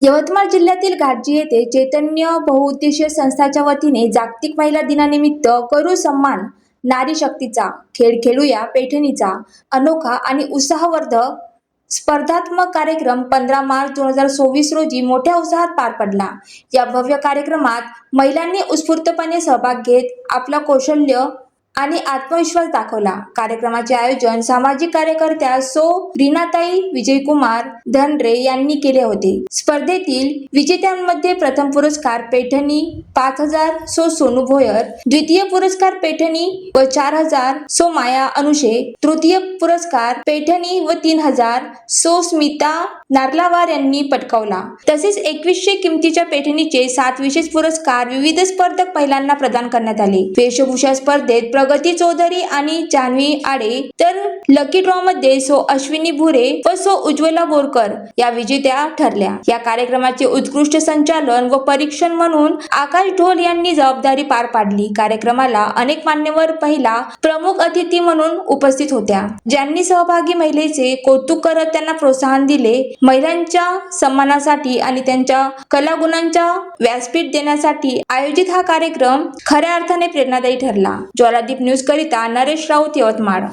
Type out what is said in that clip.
यवतमाळ जिल्ह्यातील घाटजी येथे चैतन्य बहुउद्देशीय संस्थाच्या वतीने जागतिक महिला दिनानिमित्त करू सन्मान नारी शक्तीचा खेळ खेळूया पैठणीचा अनोखा आणि उत्साहवर्धक स्पर्धात्मक कार्यक्रम 15 मार्च 2024 रोजी मोठ्या उत्साहात पार पडला। या भव्य कार्यक्रमात महिलांनी उत्स्फूर्तपणे सहभाग घेत आपला कौशल्य आणि आत्मविश्वास दाखवला। कार्यक्रमाचे आयोजन सामाजिक कार्यकर्त्या सौ रीनाताई विजयकुमार धनरे यांनी केले होते। स्पर्धेतील विजेत्यांमध्ये प्रथम पुरस्कार पैठणी 5000 सौ सोनू भोयर, द्वितीय पुरस्कार पैठणी व 4000 सौ माया अनुशे, तृतीय पुरस्कार पैठणी व 3000 सौ स्मिता नार्लावार यांनी पटकावला। तसेच 2100 किमतीच्या पैठणीचे 7 विशेष पुरस्कार विविध स्पर्धक महिलांना प्रदान करण्यात आले। वेशभूषा स्पर्धेत प्रगती चौधरी आणि जान्हवी आडे तर लकी ड्रॉ मध्ये सौ अश्विनी भुरे व सौ उज्ज्वला बोरकर या विजेत्या ठरल्या। या कार्यक्रमाचे उत्कृष्ट संचालन व परीक्षण म्हणून आकाश ढोल यांनी जबाबदारी पार पाडली। कार्यक्रमाला अनेक मान्यवर महिला प्रमुख अतिथी म्हणून उपस्थित होत्या, ज्यांनी सहभागी महिलेचे कौतुक करत त्यांना प्रोत्साहन दिले। महिलांच्या सन्मानासाठी आणि त्यांच्या कलागुणांचा व्यासपीठ देण्यासाठी आयोजित हा कार्यक्रम खऱ्या अर्थाने प्रेरणादायी ठरला। ज्वालादीप न्यूज करिता नरेश राऊत, यवतमाळ।